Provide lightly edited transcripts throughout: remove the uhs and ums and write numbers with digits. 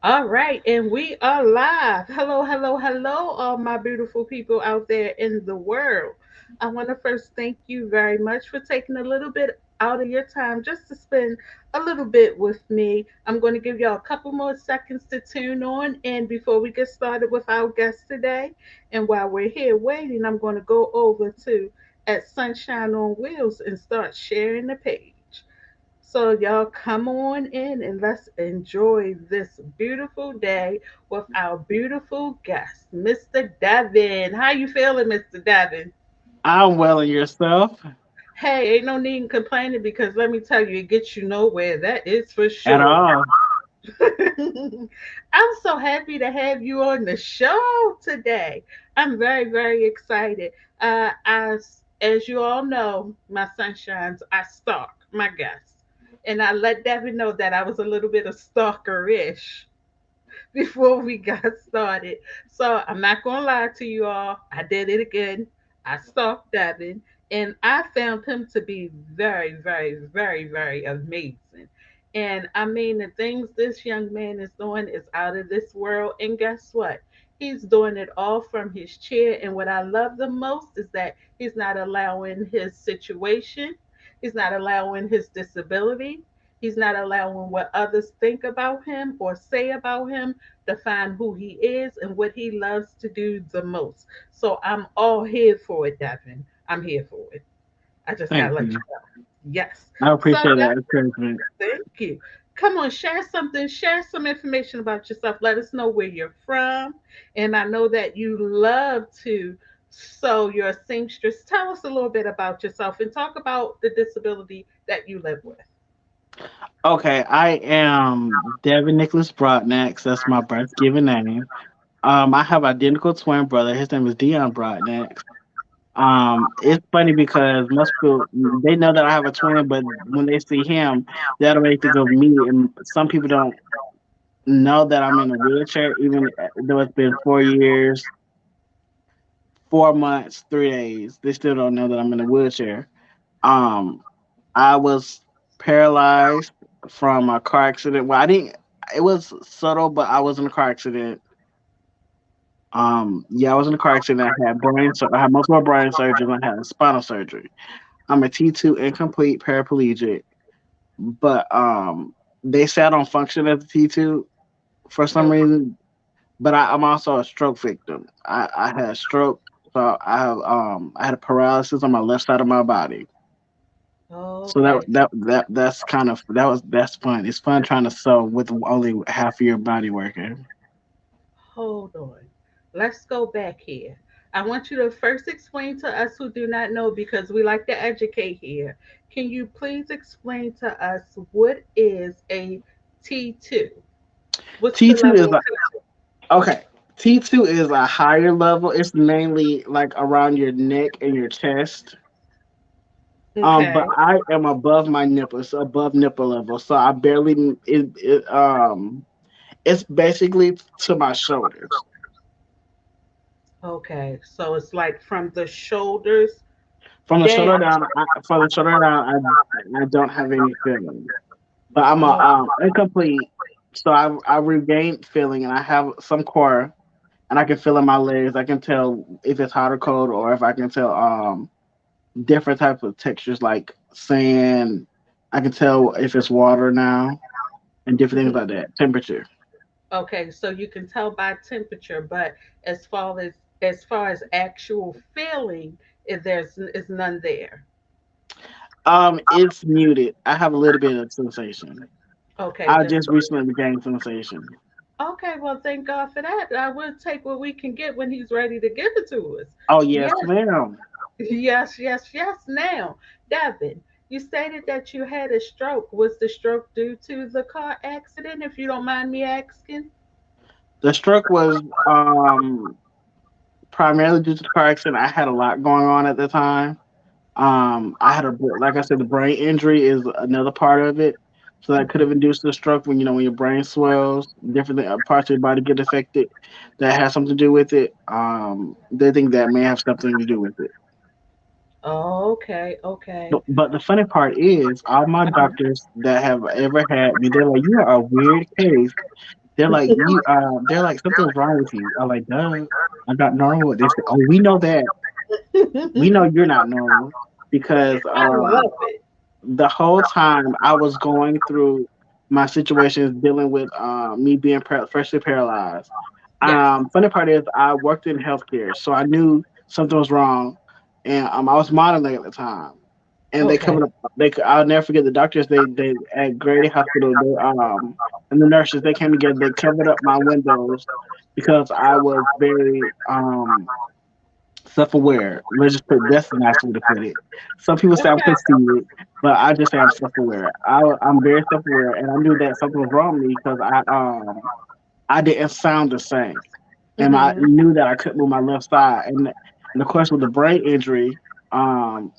All right, and we are live. Hello, hello, hello, all my beautiful people out there in the world. I want to first thank you very much for taking a little bit out of your time just to spend a little bit with me. I'm going to give y'all a couple more seconds to tune on in before we get started with our guest today. And while we're here waiting, I'm going to go over to at Sunshine on Wheels and start sharing the page. So y'all come on in and let's enjoy this beautiful day with our beautiful guest, Mr. Devin. How you feeling, Mr. Devin? I'm well in yourself Hey, ain't no need in complaining because let me tell you, it gets you nowhere. That is for at sure. all. I'm so happy to have you on the show today. I'm very, very excited. As you all know, my sunshines, I stalk my guests. And I let Devin know that I was a little bit of stalkerish before we got started. So I'm not gonna lie to you all. I did it again. I stalked Devin and I found him to be very, very, very, very amazing. And I mean, the things this young man is doing is out of this world. And guess what? He's doing it all from his chair. And what I love the most is that he's not allowing his situation, he's not allowing his disability, he's not allowing what others think about him or say about him define who he is and what he loves to do the most. So I'm all here for it, Devin. I'm here for it. I just gotta Thank let you you. know. Yes. I So appreciate that Devin, encouragement. thank you. Come on, share something, share some information about yourself. Let us know where you're from. And I know that you love to sew your seamstress. Tell us a little bit about yourself and talk about the disability that you live with. Okay, I am Devin Nicholas Broadnax. That's my birth given name. I have identical twin brother. His name is Broadnax. It's funny because most people they know that I have a twin, but when they see him, they automatically think of me. And some people don't know that I'm in a wheelchair, even though it's been 4 years, 4 months, 3 days. They still don't know that I'm in a wheelchair. Um, I was paralyzed from a car accident. Well, I didn't. It was subtle, but I was in a car accident. Yeah, I was in a car accident. I had I had multiple brain surgery, and I had spinal surgery. I'm a T2 incomplete paraplegic, but they say I don't function as a T2 for some Okay. reason. But I'm also a stroke victim. I had a stroke, so I had a paralysis on my left side of my body. So Okay. that's kind of that's fun. It's fun trying to sew with only half of your body working. Hold on. Let's go back here. I want you to first explain to us who do not know because we like to educate here. Can you please explain to us what is a T2? What's the T2 is level a, T2? okay. T2 is a higher level. It's mainly like around your neck and your chest. But Okay. I am above my nipple. It's above nipple level, so I barely it's basically to my shoulders. Okay. So it's like from the shoulders From the down. shoulder down, from the shoulder down, I don't have any feeling. But I'm a Oh, incomplete, so I regained feeling, and I have some core, and I can feel in my legs. I can tell if it's hot or cold, or if I can tell different types of textures like sand. I can tell if it's water now, and different things mhm. like that. Temperature. Okay. So you can tell by temperature, but as far as actual feeling, if there's is none there. It's muted. I have a little bit of sensation. Okay. I Just just recently regained sensation. okay, well, thank God for that. I will take what we can get when he's ready to give it to us. Oh Yes, yes, ma'am. yes, yes, yes. Now, Devin, you stated that you had a stroke. Was the stroke due to the car accident, if you don't mind me asking? The stroke was primarily due to the car accident. I had a lot going on at the time. I had like I said, the brain injury is another part of it. So that could Mhm. have induced a stroke when when your brain swells, different parts of your body get affected. That has something to do with it. They think that may have something to do with it. Okay, okay. But the funny part is, all my Mhm. doctors that have ever had me, they're like, "You are a weird case They're like, they're like, something's wrong with you. I'm like, duh, I'm not normal. They say, oh, we know that. We know you're not normal because I love it. the whole time I was going through my situations dealing with me being freshly paralyzed. Yes. Funny part is I worked in healthcare, so I knew something was wrong, and I was modeling at the time. And they Okay. covered up. I'll never forget the doctors. They at Grady Hospital. They and the nurses they came together. They covered up my windows because I was very self-aware. Let's just put that's the nice way to put it. Some people say I'm Okay. conceited, but I just say I'm self-aware. I'm very self-aware, and I knew that something was wrong with me because I didn't sound the same, and I Hmm. knew that I couldn't move my left side, and of course with the brain injury, um,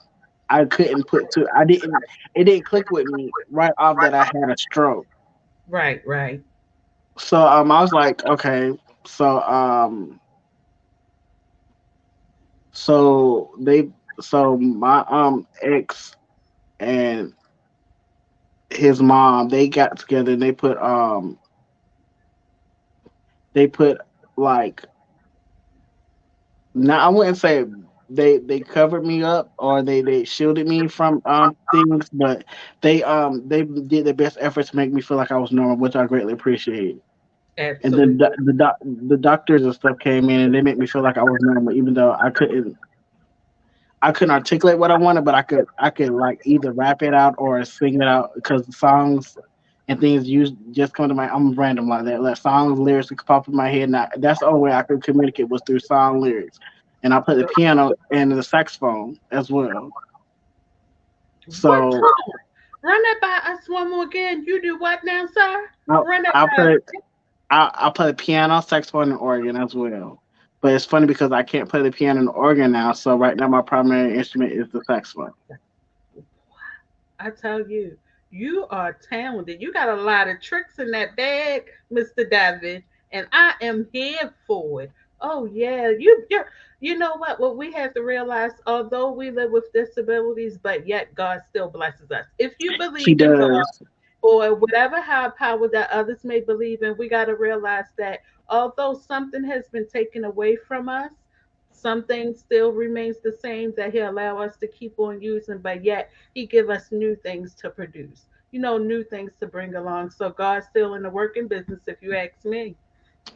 I couldn't put two. I didn't. It didn't click with me right off that I had a stroke. Right. Right. So I was like, okay, so so they so my ex and his mom they got together and they put like now I wouldn't say they covered me up or they shielded me from things, but they did their best efforts to make me feel like I was normal, which I greatly appreciate. And then Absolutely. the doctors and stuff came in and they made me feel like I was normal, even though I couldn't articulate what I wanted, but I could like either rap it out or sing it out because the songs and things just come to my. I'm random like that. Like songs, lyrics could pop in my head, and that's the only way I could communicate was through song lyrics. And I play the piano and the saxophone as well. What So tone? Run that by us one more again. You do what now, sir? I Run that I by us play again. I play the piano, saxophone, and organ as well. But it's funny because I can't play the piano and organ now. So right now my primary instrument is the saxophone. I tell you, you are talented. You got a lot of tricks in that bag, Mr. Devin, and I am here for it. Oh yeah, you know what? What we have to realize, although we live with disabilities, but yet God still blesses us. If you He believe in God does. or whatever high power that others may believe in, we got to realize that although something has been taken away from us, something still remains the same that He allow us to keep on using, but yet He give us new things to produce. New things to bring along. So God's still in the working business, if you ask me.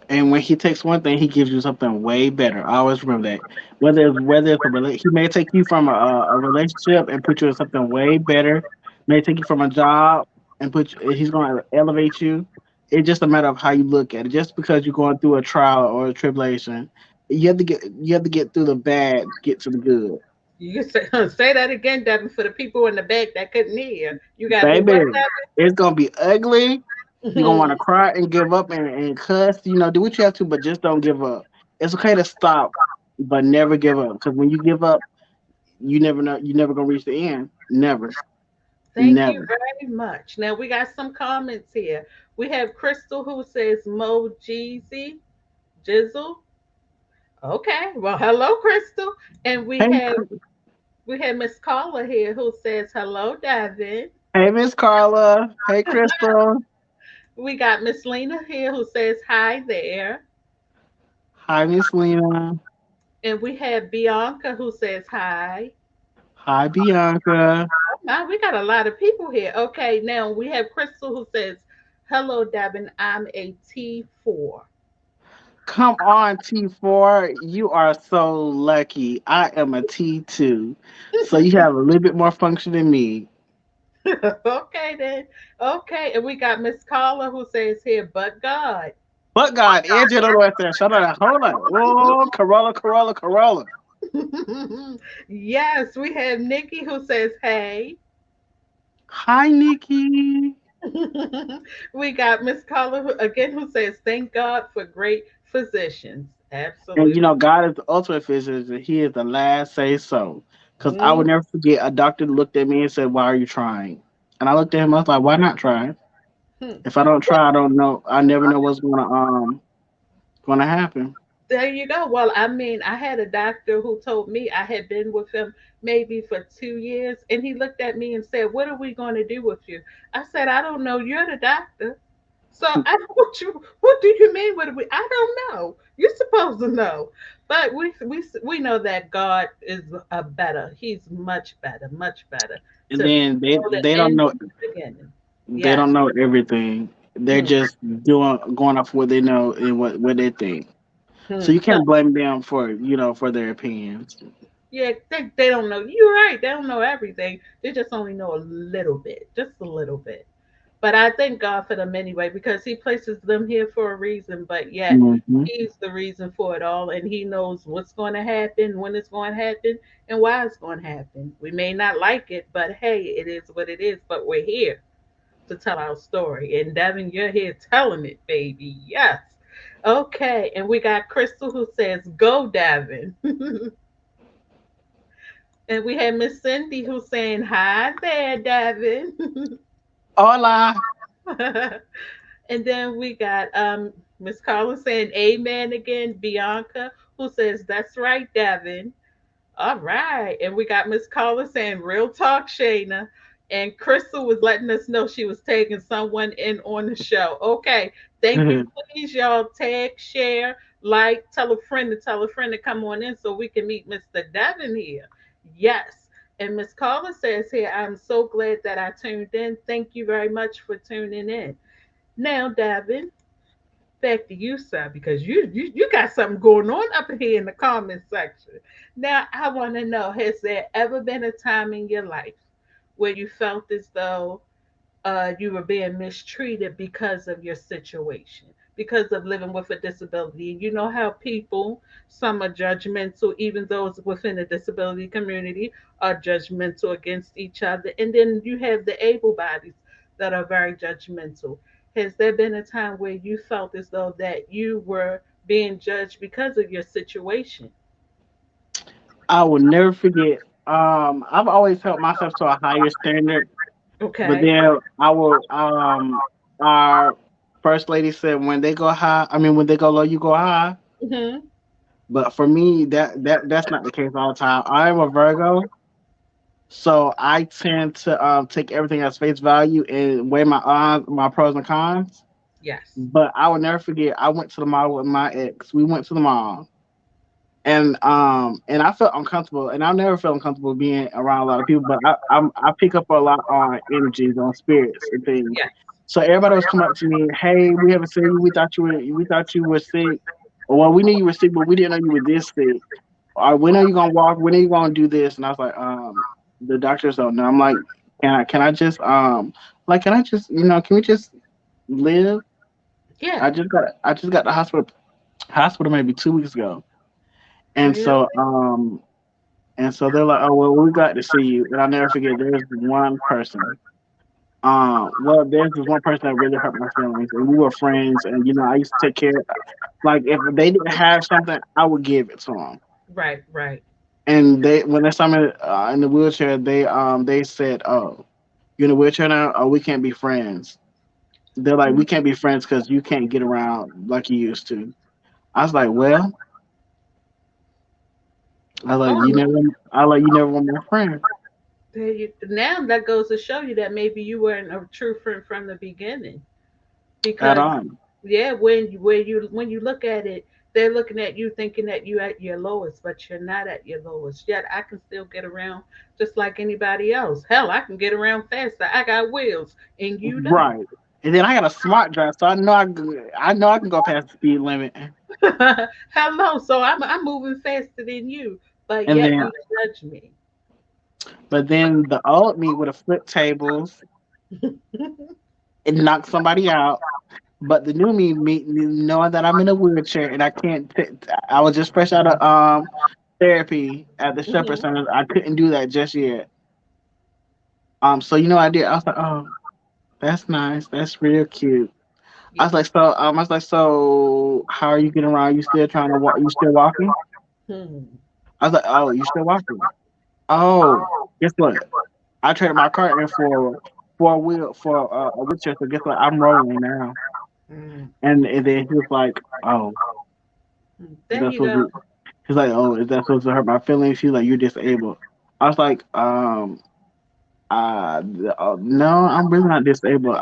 And when he takes one thing, he gives you something way better. I always remember that. Whether it's he may take you from a relationship and put you in something way better. May take you from a job and he's going to elevate you. It's just a matter of how you look at it. Just because you're going through a trial or a tribulation, you have to get through the bad to get to the good. You say, say that again, Devin, for the people in the back that couldn't hear. You got to do what, Baby, it's gonna be ugly. You're gonna want Devin? to cry and give up and cuss. Do what you have to, but just don't give up. It's okay to stop, but never give up. Because when you give up, you never know. You never gonna reach the end. Never, Thank you never. very much. Now we got some comments here. We have Crystal who says Mo Jeezy Jizzle. Okay, well, hello, Crystal, and Hey, we have Miss Carla here who says hello, David. hey, Miss Carla. Hey, Crystal. We got Miss Lena here who says hi there, Hi, Miss Lena. and we have Bianca who says hi. Hi, Bianca. Oh my, we got a lot of people here. Okay, now we have Crystal who says hello, Devin. I'm a T4. Come on, T4. You are so lucky. I am a T2, so you have a little bit more function than me. Okay then. Okay, and we got Miss Carla who says here, but God. But God, Angela right there. Shut up. Hold on. Whoa, Corolla, Corolla, Corolla. Yes, we have Nikki who says hey. Hi, Nikki. We got Miss Carla again who says thank God for great physicians. And Absolutely. God is the ultimate physicist, and He is the last say so. Because I Mm, would never forget a doctor looked at me and said, "Why are you trying?" And I looked at him. I was like, "Why not try? hmm. If I don't try, I don't know. I never know what's gonna happen." There you go. Well, I mean, I had a doctor who told me I had been with him maybe for 2 years, and he looked at me and said, "What are we going to do with you?" I said, "I don't know. You're the doctor." So I what do you mean? What do we? I don't know. You're supposed to know, but we know that God is a better. He's much better, much better And to then know the they don't end know from the beginning. they Yes. don't know everything. They're Hmm. just doing going off what they know and what they think. Hmm. So you So can't blame them for for their opinions. yeah, they don't know. You're right. They don't know everything. They just only know a little bit, just a little bit. But I thank God for them anyway because He places them here for a reason. But yet Hmm. He's the reason for it all, and He knows what's going to happen, when it's going to happen, and why it's going to happen. We may not like it, but hey, it is what it is. But we're here to tell our story, and Devin, you're here telling it, baby. Yes. Okay, and we got Crystal who says, "Go, Devin." And we had Miss Cindy who's saying, "Hi there, Devin." Hola. And then we got Miss Carla saying amen again. Bianca who says, "That's right, Devin." All right. And we got Miss Carla saying real talk, Shayna. And Crystal was letting us know she was taking someone in on the show. Okay. Thank you. Please, y'all, tag, share, like, tell a friend to come on in so we can meet Mr. Devin here. Yes. And Miss Carla says here, "I'm so glad that I tuned in. Thank you very much for tuning in." Now, Devin, back to you, sir, because you got something going on up here in the comment section. Now, I want to know: has there ever been a time in your life where you felt as though you were being mistreated because of your situation, because of living with a disability? And you know how people, some are judgmental, even those within the disability community are judgmental against each other. And then you have the able bodies that are very judgmental. Has there been a time where you felt as though that you were being judged because of your situation? I will never forget. I've always held myself to a higher standard, but Okay. then I will. Our first lady said, "When they go high, I mean, when they go low, you go high." Hmm. But for me, that's not the case all the time. I am a Virgo, so I tend to take everything as face value and weigh my pros and cons. Yes. But I will never forget. I went to the mall with my ex. We went to the mall, and I felt uncomfortable, and I never felt uncomfortable being around a lot of people. But I pick up a lot on energies, on spirits and things. Yes. So everybody was coming up to me, "Hey, we haven't seen you. We thought you were sick. Or, well, we knew you were sick, but we didn't know you were this sick. Or when are you gonna walk? When are you gonna do this?" And I was like, the doctors don't know. I'm like, can I just can I just can we just live? Yeah. I just got the hospital maybe 2 weeks ago, and Really? so they're like, "Oh well, we got to see you." And I'll never forget. There's one person. Well, there's this one person that really hurt my feelings, and we were friends. And I used to take care. Like if they didn't have something, I would give it to them. Right. Right. And when they saw me in the wheelchair, they said, "Oh, you're in a wheelchair now. Oh, we can't be friends." They're like, "We can't be friends because you can't get around like you used to." I was like, "Well, Oh, I like you never were my friend now that goes to show you that maybe you weren't a true friend from the beginning. at Because all." yeah, when you look at it, they're looking at you thinking that you at your lowest, but you're not at your lowest. Yet I can still get around just like anybody else. Hell, I can get around faster. I got wheels, and you don't. Right. And then I got a smart drive, so I know I can go past the speed limit. Hello, so I'm moving faster than you, but And yet then, you judge me. but then the old me would have flipped tables and knocked somebody out. But the new me knowing that I'm in a wheelchair and I can't, I was just fresh out of therapy at the Shepherd Hmm. Center. I couldn't do that just yet. So I did. I was like, "Oh, that's nice. That's real cute." Yeah. I was like, "So how are you getting around? You still trying to walk? You still walking?" Hmm. I was like, "Oh, you still walking?" Oh, guess what? I traded my car in for a wheelchair. So guess what? I'm rolling now. Mm. And then he was like, "Oh, is There that you supposed go. to?" He's like, "Oh, is that supposed to hurt my feelings?" He's like, "You're disabled." I was like, No, I'm really not disabled.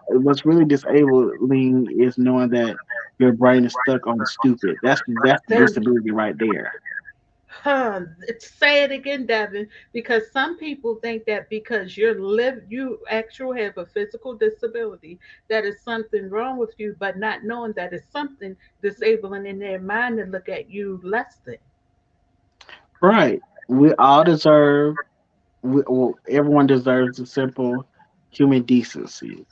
What's really disabling is knowing that your brain is stuck on stupid. That's the There, disability right there. huh, say it again, Devin, because some people think that because you actually have a physical disability, that is something wrong with you, but not knowing that it's something disabling in their mind to look at you less than. Right. We all deserve. Well, everyone deserves a simple human decency,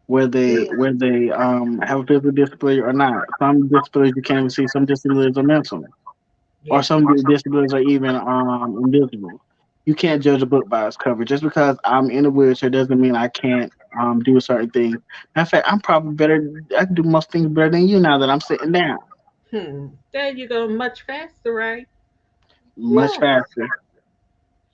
where they have a physical disability or not. Some disabilities you can't even see. Some disabilities are mental, or Yeah. some disabilities are even invisible. You can't judge a book by its cover. Just because I'm in a wheelchair doesn't mean I can't do a certain thing. Matter of fact, I'm probably better. I can do most things better than you now that I'm sitting down There you go, much faster, right? much Yes. faster.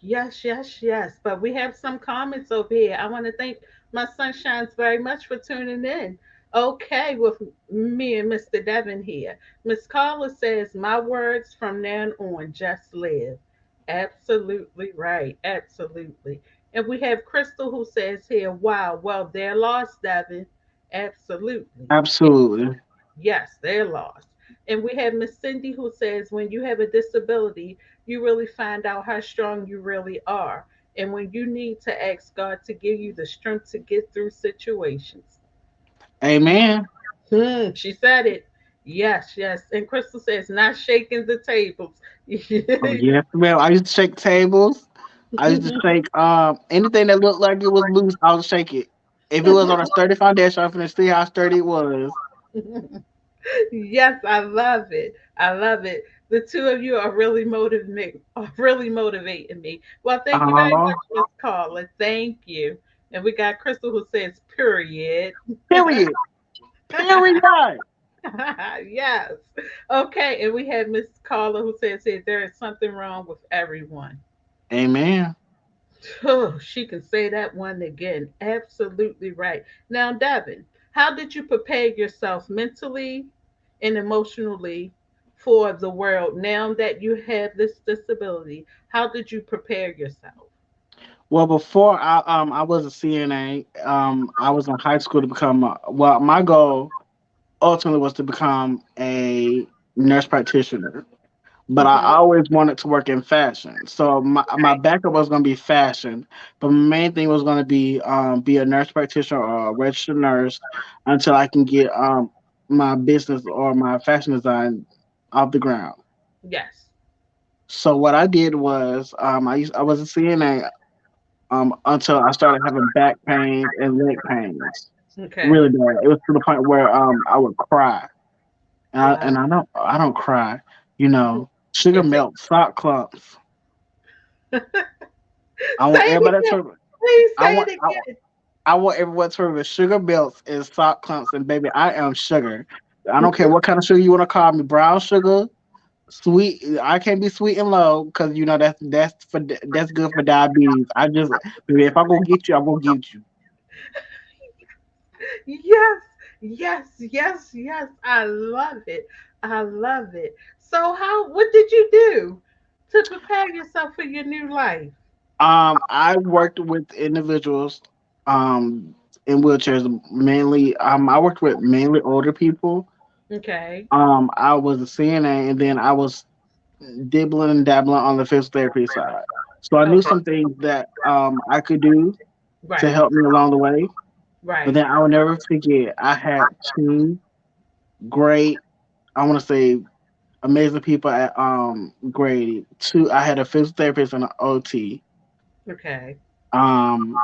Yes, yes, yes. But we have some comments over here. I want to thank my sunshines very much for tuning in. Okay, with me and Mr. Devin here. Miss Carla says, my words from now on, just live. Absolutely right. Absolutely. And we have Crystal who says here, wow, well, they're lost, Devin. Absolutely. Absolutely. Yes, they're lost. And we have Miss Cindy who says when you have a disability, you really find out how strong you really are. And when you need to ask God to give you the strength to get through situations. Amen. She said it. Yes, yes. And Crystal says, not shaking the tables. Oh yes, ma'am. I used to shake tables. I used to shake anything that looked like it was loose. I would shake it. If it was on a sturdy foundation, I'm finna see how sturdy it was. Yes, I love it. I love it. The two of you are really motivating me. Well, thank you very Uh, much, Miss Carla. Thank you. And we got Crystal who says, period. period. Period. Yes. Okay. And we had Miss Carla who says here, there is something wrong with everyone. Amen. Oh, she can say that one again. Absolutely right. Now, Devin, how did you prepare yourself mentally and emotionally for the world now that you have this disability? How did you prepare yourself? Well, before I was a CNA. I was in high school to become. Well, my goal ultimately was to become a nurse practitioner. But I Hmm. always wanted to work in fashion. So my Right. backup was going to be fashion, but my main thing was going to be a nurse practitioner or a registered nurse until I can get my business or my fashion design off the ground. Yes. So what I did was I was a CNA until I started having back pains and leg pains Okay. really bad. It was to the point where I would cry, and Wow. I don't cry, you know. Sugar It takes. melt, sock clumps. Say I want it everybody again. to. Please I say want. it I, again. I want everyone to remember sugar melts and salt clumps, and baby, I am sugar. I don't care what kind of sugar you want to call me. Brown sugar, sweet. I can't be sweet and low because you know that's good for diabetes. Baby, if I go get you, I'm gonna get you. Yes, yes, yes, yes. I love it. I love it. So what did you do to prepare yourself for your new life? I worked with individuals, um, in wheelchairs mainly. I worked with mainly older people. Okay. I was a CNA, and then I was dibbling and dabbling on the physical therapy side. So I knew Okay. some things that I could do to Right. help me along the way. But Right. then I will never forget I had two great, I want to say amazing people at Grady. Two, I had a physical therapist and an OT. Okay. Um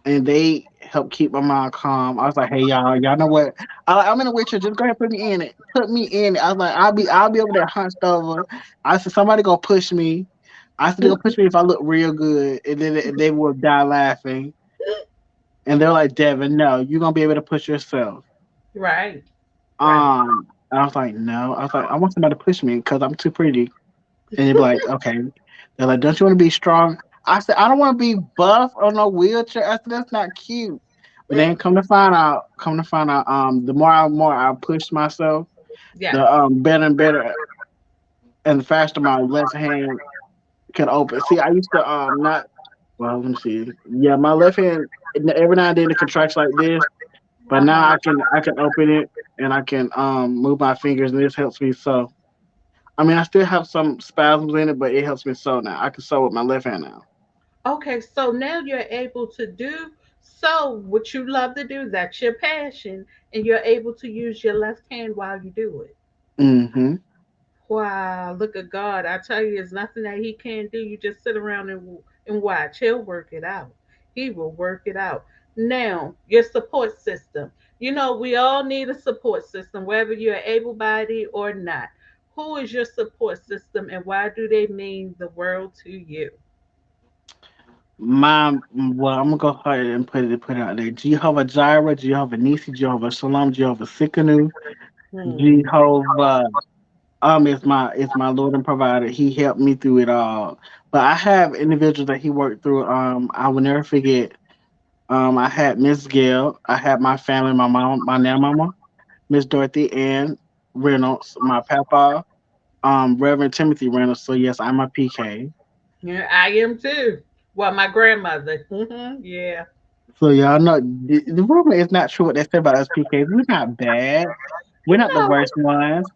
and they helped keep my mind calm. I was like, "Hey y'all know what? I'm in a wheelchair. Just go ahead, and put me in it. Put me in it." I was like, "I'll be over there hunched over." I said, "Somebody gonna push me." I said, "They're gonna push me if I look real good," and then they would die laughing. And they're like, "Devin, no, you're gonna be able to push yourself." Right. Right. And I was like, "No." I was like, "I want somebody to push me because I'm too pretty." And they'd be like, "Okay." They're like, "Don't you want to be strong?" I said, "I don't want to be buff on a wheelchair." I said, "That's not cute." But then come to find out, the more I pushed myself, Yes. the better and better and faster my left hand could open. See, I used to not. Well, let me see. Yeah, my left hand every now and then it contracts like this, but now Uh-huh. I can open it and I can move my fingers and this helps me sew. I mean, I still have some spasms in it, but it helps me sew now. I can sew with my left hand now. Okay, so now you're able to do so what you love to do, that's your passion, and you're able to use your left hand while you do it. Mm-hmm. Wow, look at God. I tell you, there's nothing that He can't do. You just sit around and watch. He'll work it out. He will work it out. Now, your support system. You know, we all need a support system, whether you're able bodied or not. Who is your support system and why do they mean the world to you? Well, I'm gonna go ahead and put it out there. Jehovah Jireh, Jehovah Nisi, Jehovah Shalom, Jehovah Sikkenu, Hmm. Jehovah is my Lord and provider. He helped me through it all. But I have individuals that he worked through. I will never forget. I had Miss Gail. I had my family, my mom, my now mama, Miss Dorothy Ann Reynolds, my papa, Reverend Timothy Reynolds. So yes, I'm a PK. Yeah, I am too. Well, my grandmother. Yeah. So y'all know the rumor is not true what they say about us PKs. We're not bad. We're not the No, worst ones.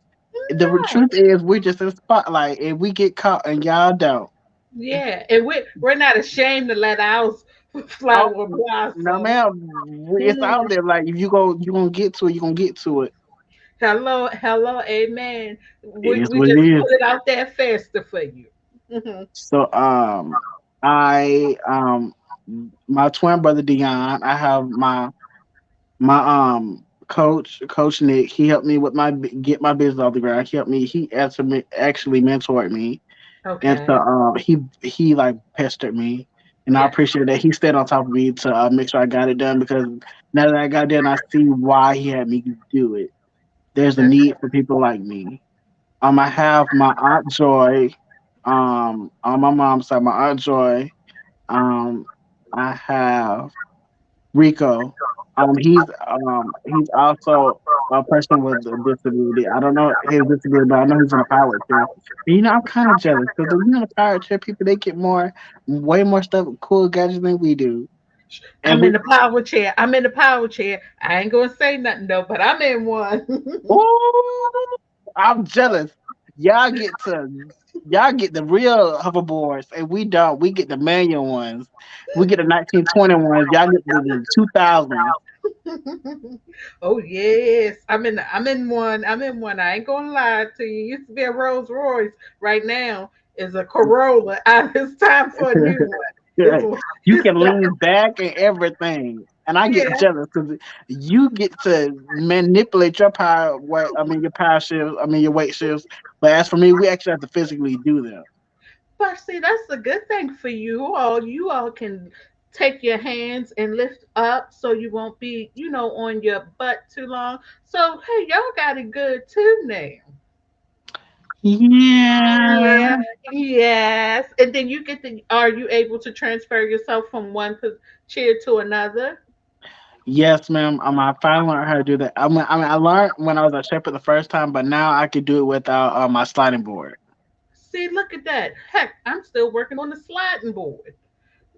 The no. truth is, we're just in the spotlight, and we get caught, and y'all don't. Yeah, and we're not ashamed to let ours Oh flower no, blossom. ma'am. It's Mm. out there. Like if you gonna get to it, you gonna get to it. Hello, hello, amen. It We is we what it just is. put it out there faster for you. Hmm. So I my twin brother Dion. I have my coach Nick. He helped me with get my business off the ground. He helped me. He actually mentored me, and so Okay, he like pestered me. And I yes, appreciate that he stayed on top of me to make sure I got it done because now that I got it done, I see why he had me do it. There's a that's need for people like me. I have my aunt Joy, on my mom's side, my aunt Joy. Um, I have Rico. He's also a person with a disability. I don't know his disability, but I know he's in a power chair. And, I'm kind of jealous because the power chair people they get way more stuff, cool gadgets than we do. And I'm we in the power chair. I'm in the power chair. I ain't gonna say nothing though, but I'm in one. oh, I'm jealous. Y'all get to y'all get the real hoverboards, and we don't. We get the manual ones. We get the 1920 ones. Y'all get the 2000s. Oh yes, I'm in one. I'm in one. I ain't gonna lie to you. Used to be a Rolls Royce. Right now is a Corolla. It's time for a new one. It's Yeah, you it's can time. lean back and everything. And I get Yeah. jealous because you get to manipulate your power weight. I mean your power shifts. I mean your weight shifts. But as for me, we actually have to physically do them. But see, that's a good thing for you all. You all can take your hands and lift up so you won't be, on your butt too long. So hey, y'all got it good too now. Yeah. Yeah, yes. And then are you able to transfer yourself from one chair to another? Yes, ma'am. I finally learned how to do that. I learned when I was a shepherd the first time, but now I could do it without my sliding board. See, look at that. Heck, I'm still working on the sliding board.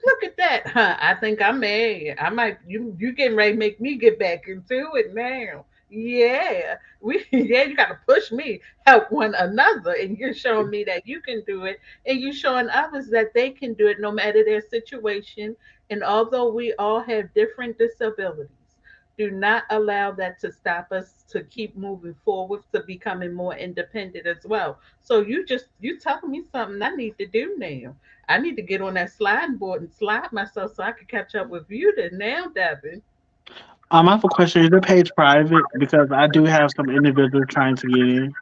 Look at that, huh? I think I'm mad. I might you getting ready to make me get back into it now. Yeah. Yeah, you gotta push me, help one another, and you're showing me that you can do it, and you showing others that they can do it no matter their situation. And although we all have different disabilities, do not allow that to stop us to keep moving forward to becoming more independent as well. So you telling me something I need to do now. I need to get on that sliding board and slide myself so I can catch up with you then now, Devin. I have a question. Is the page private? Because I do have some individuals trying to get in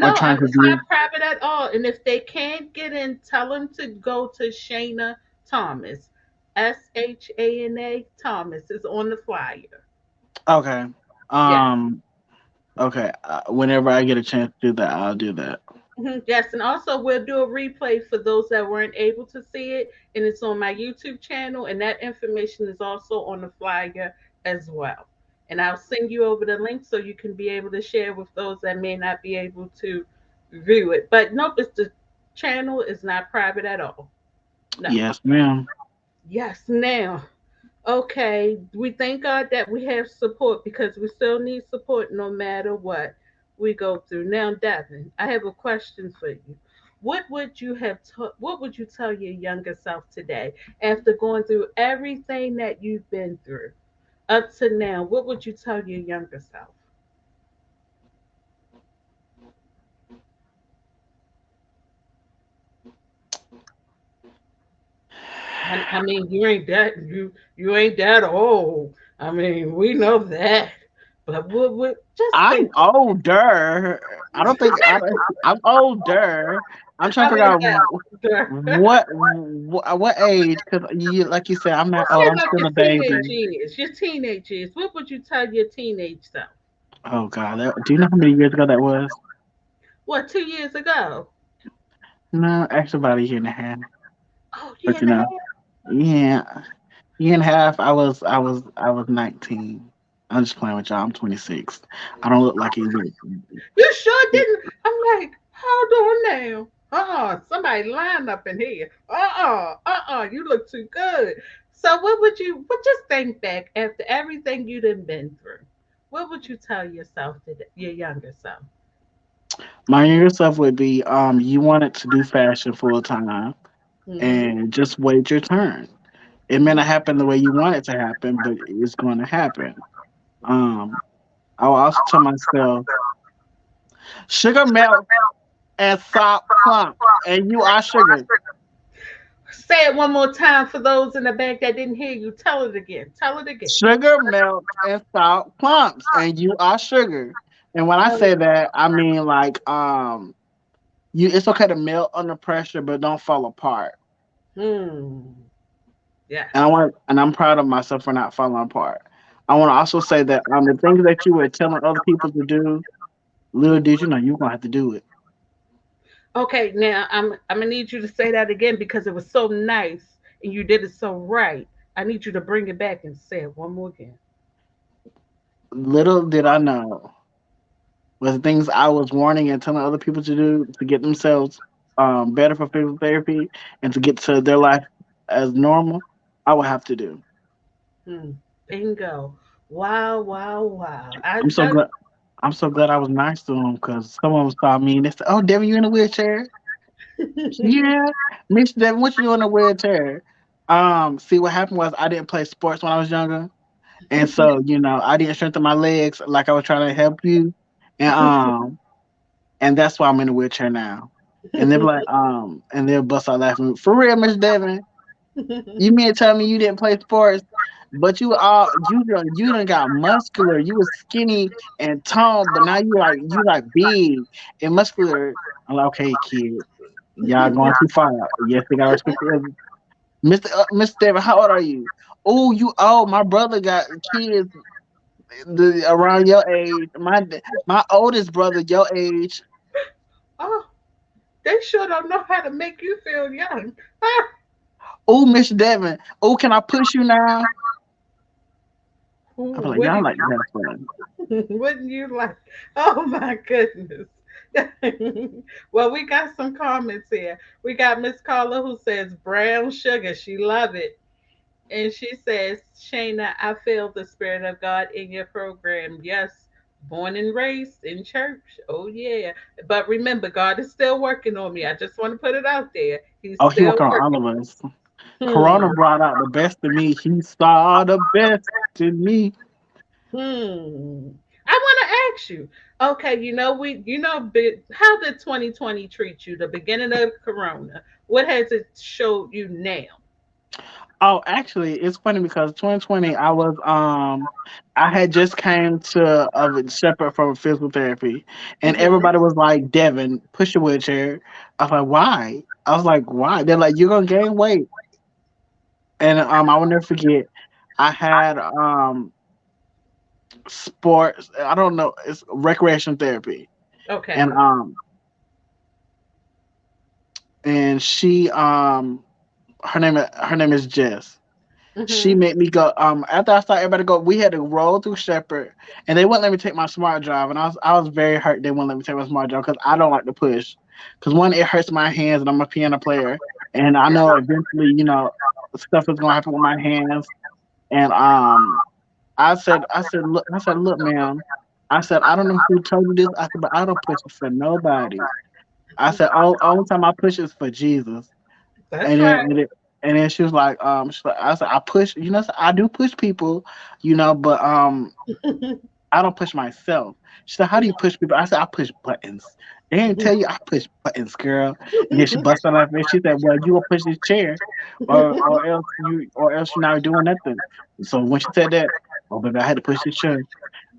or No, trying to it's not view. private at all. And if they can't get in, tell them to go to Shayna Thomas. Shana Thomas is on the flyer. Okay. Yes. Um. Okay. Whenever I get a chance to do that, I'll do that. Mhm. Yes, and also we'll do a replay for those that weren't able to see it, and it's on my YouTube channel, and that information is also on the flyer as well. And I'll send you over the link so you can be able to share with those that may not be able to view it. But nope, the channel is not private at all. No. Yes, ma'am. Yes, now. Okay, we thank God that we have support because we still need support no matter what we go through. Now, Devin, I have a question for you. What would you tell your younger self today after going through everything that you've been through up to now? What would you tell your younger self? I mean, you ain't that old. I mean, we know that. But what just I'm think. older. I don't think I'm older. I'm trying to How figure many out pounds? what age. Because you, like you said, I'm not old. Say I'm like still your a teenage baby. years. Your teenage years. What would you tell your teenage self? Oh God, do you know how many years ago that was? What, 2 years ago? No, actually about a year and a half. Oh, year But you and a know, half. yeah, year and a half. I was 19. I'm just playing with y'all. I'm 26. I don't look like it either. You sure didn't. I'm like, hold on now. Somebody line up in here. You look too good. So what just think back after everything you done been through? What would you tell yourself today, your younger self? My younger self would be, you wanted to do fashion full time Mm-hmm. and just wait your turn. It may not happen the way you want it to happen, but it's going to happen. Um, I will also tell myself, sugar melt and salt clump, and you are sugar. Say it one more time for those in the back that didn't hear you. Tell it again. Tell it again. Sugar melts and salt clumps, and you are sugar. And when I Oh, say that, I mean like you. It's okay to melt under pressure, but don't fall apart. hmm. Yes. And I'm proud of myself for not falling apart. I want to also say that the things that you were telling other people to do, little did you know you were gonna have to do it. Okay, now I'm gonna need you to say that again because it was so nice and you did it so right. I need you to bring it back and say it one more again. Little did I know was the things I was warning and telling other people to do to get themselves better for physical therapy and to get to their life as normal. I would have to do. Hmm. Bingo. Wow, wow, wow. I'm so glad. I'm so glad I was nice to them because some of them saw me and they said, "Oh, Devin, you in a wheelchair?" Yeah, Miss Devin, what you doing in a wheelchair? See what happened was I didn't play sports when I was younger, and so I didn't strengthen my legs like I was trying to help you, and that's why I'm in a wheelchair now. And they'll be like, and they'll bust out laughing. For real, Miss Devin, you mean to tell me you didn't play sports, but you done got muscular. You was skinny and tall, but now you like big and muscular. I'm like, okay, kid, y'all going too far. Yes, they gotta respect the other. Mr. Devin, how old are you? Oh, you old. My brother got kids around your age. My oldest brother your age. Oh, they sure don't know how to make you feel young. Ah, Oh, Mr. Devin. Oh, can I push you now? I'm ooh, like, y'all like to have fun. wouldn't you like? Oh my goodness. Well, we got some comments here. We got Miss Carla who says brown sugar. She love it. And she says, Shayna, I feel the Spirit of God in your program. Yes, born and raised in church. Oh, yeah. But remember, God is still working on me. I just want to put it out there. He's Oh, he still working on working. all of us. Hmm. Corona brought out the best in me. He saw the best in me. Hmm. I want to ask you. Okay, how did 2020 treat you? The beginning of Corona. What has it showed you now? Oh, actually, it's funny because 2020, I had just came to of a separate from physical therapy, and Hmm. everybody was like, "Devin, push your wheelchair." I was like, "Why?" I was like, "Why?" They're like, "You're gonna gain weight," and I will never forget. I had sports. I don't know. It's recreation therapy, and Okay. she her name is Jess. She Hmm. made me go. After I saw everybody go, we had to roll through Shepherd, and they wouldn't let me take my smart drive, and I was very hurt. They wouldn't let me take my smart drive because I don't like to push. Because one, it hurts my hands, and I'm a piano player, and I know eventually. stuff is gonna happen with my hands. And look, ma'am. I said, I don't know who told you this. I said, but I don't push it for nobody. I said, oh, only time I push is for Jesus. That's And right. then she was like, I said, I push, I do push people, but I don't push myself. She said, how do you push people? I said, I push buttons. They didn't tell you I push buttons, girl. And then she busted out laughing. She said, well, you gonna push this chair, or else you're not doing nothing. So when she said that, oh baby, I had to push this chair.